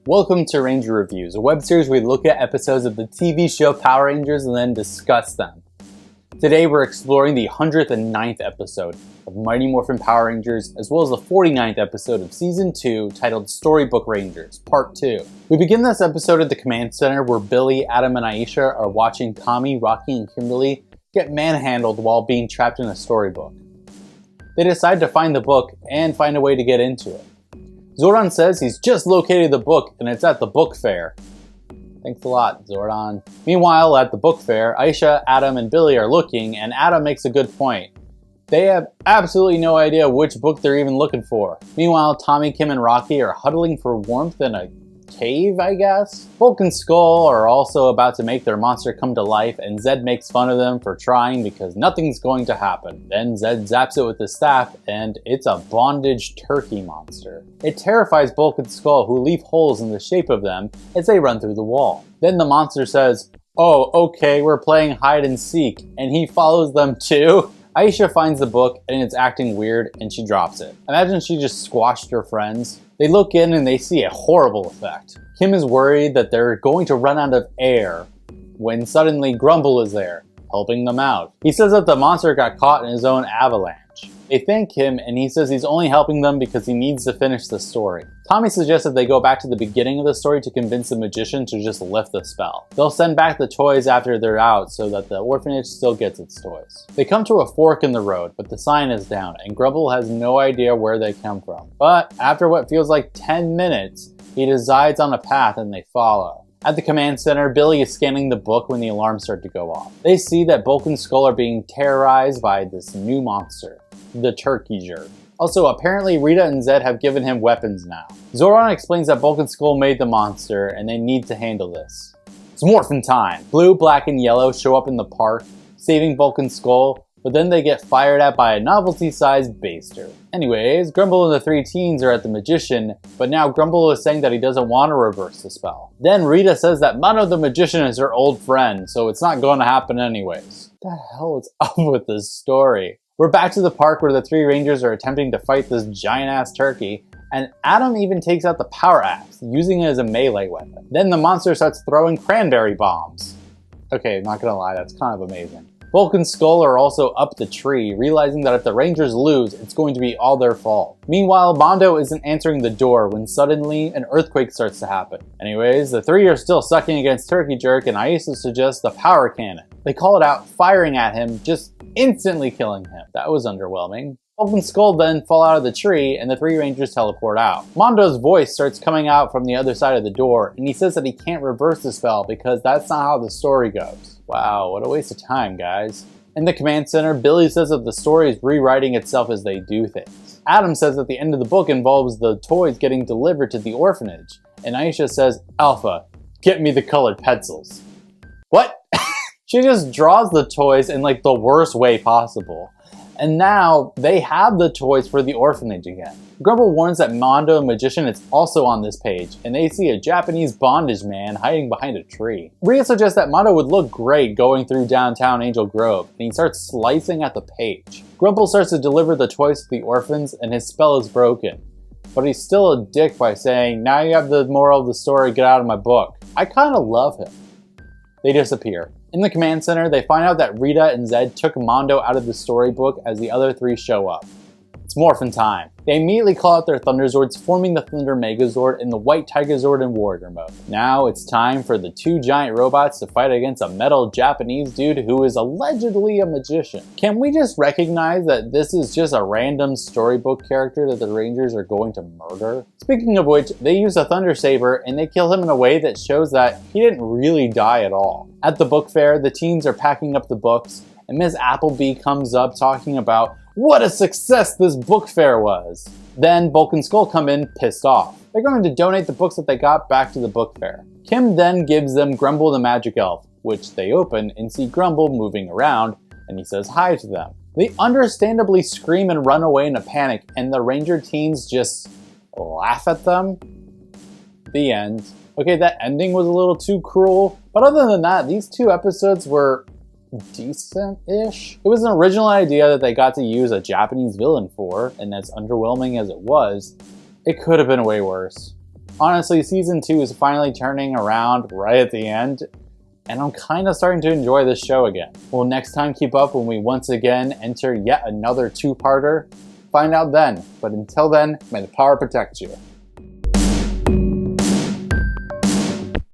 Welcome to Ranger Reviews, a web series where we look at episodes of the TV show Power Rangers and then discuss them. Today we're exploring the 109th episode of Mighty Morphin Power Rangers, as well as the 49th episode of Season 2 titled Storybook Rangers, Part 2. We begin this episode at the command center where Billy, Adam, and Aisha are watching Tommy, Rocky, and Kimberly get manhandled while being trapped in a storybook. They decide to find the book and find a way to get into it. Zordon says he's just located the book and it's at the book fair. Thanks a lot, Zordon. Meanwhile, at the book fair, Aisha, Adam, and Billy are looking, and Adam makes a good point. They have absolutely no idea which book they're even looking for. Meanwhile, Tommy, Kim, and Rocky are huddling for warmth in a cave, I guess? Bulk and Skull are also about to make their monster come to life, and Zed makes fun of them for trying because nothing's going to happen. Then Zed zaps it with his staff, and it's a bondage turkey monster. It terrifies Bulk and Skull, who leave holes in the shape of them as they run through the wall. Then the monster says, "Oh, okay, we're playing hide and seek," and he follows them too. Aisha finds the book and it's acting weird and she drops it. Imagine she just squashed her friends. They look in and they see a horrible effect. Kim is worried that they're going to run out of air when suddenly Grumble is there, helping them out. He says that the monster got caught in his own avalanche. They thank him and he says he's only helping them because he needs to finish the story. Tommy suggests that they go back to the beginning of the story to convince the magician to just lift the spell. They'll send back the toys after they're out so that the orphanage still gets its toys. They come to a fork in the road, but the sign is down and Grumble has no idea where they come from. But after what feels like 10 minutes, he decides on a path and they follow. At the command center, Billy is scanning the book when the alarms start to go off. They see that Bulk and Skull are being terrorized by this new monster, the turkey jerk. Also, apparently Rita and Zed have given him weapons now. Zordon explains that Bulk and Skull made the monster and they need to handle this. It's morphin' time. Blue, Black, and Yellow show up in the park, saving Bulk and Skull, but then they get fired at by a novelty-sized baster. Anyways, Grumble and the three teens are at the magician, but now Grumble is saying that he doesn't want to reverse the spell. Then Rita says that Mono the magician is her old friend, so it's not going to happen anyways. What the hell is up with this story? We're back to the park where the three Rangers are attempting to fight this giant-ass turkey, and Adam even takes out the power axe, using it as a melee weapon. Then the monster starts throwing cranberry bombs. Okay, not gonna lie, that's kind of amazing. Bulk and Skull are also up the tree, realizing that if the Rangers lose, it's going to be all their fault. Meanwhile, Mondo isn't answering the door when suddenly an earthquake starts to happen. Anyways, the three are still sucking against Turkey Jerk and Aisha suggests the power cannon. They call it out, firing at him, just instantly killing him. That was underwhelming. Bulk and Skull then fall out of the tree and the three Rangers teleport out. Mondo's voice starts coming out from the other side of the door and he says that he can't reverse the spell because that's not how the story goes. Wow, what a waste of time, guys. In the command center, Billy says that the story is rewriting itself as they do things. Adam says that the end of the book involves the toys getting delivered to the orphanage. And Aisha says, "Alpha, get me the colored pencils." What? She just draws the toys in like the worst way possible. And now they have the toys for the orphanage again. Grumble warns that Mondo the magician is also on this page, and they see a Japanese bondage man hiding behind a tree. Rhea suggests that Mondo would look great going through downtown Angel Grove, and he starts slicing at the page. Grumble starts to deliver the toys to the orphans, and his spell is broken. But he's still a dick by saying, "Now you have the moral of the story, get out of my book." I kinda love him. They disappear. In the command center, they find out that Rita and Zed took Mondo out of the storybook as the other three show up. It's morphin' time. They immediately call out their Thunder Zords, forming the Thunder Megazord and the White Tiger Zord in Warrior mode. Now it's time for the two giant robots to fight against a metal Japanese dude who is allegedly a magician. Can we just recognize that this is just a random storybook character that the Rangers are going to murder? Speaking of which, they use a Thunder Saber and they kill him in a way that shows that he didn't really die at all. At the book fair, the teens are packing up the books and Ms. Appleby comes up talking about what a success this book fair was. Then Bulk and Skull come in pissed off. They're going to donate the books that they got back to the book fair. Kim then gives them Grumble the Magic Elf, which they open and see Grumble moving around and he says hi to them. They understandably scream and run away in a panic and the Ranger teens just laugh at them. The end. Okay, that ending was a little too cruel, but other than that, these two episodes were decent-ish. It was an original idea that they got to use a Japanese villain for, and as underwhelming as it was, it could have been way worse. Honestly, season 2 is finally turning around right at the end, and I'm kind of starting to enjoy this show again. Will next time keep up when we once again enter yet another two-parter? Find out then, but until then, may the power protect you.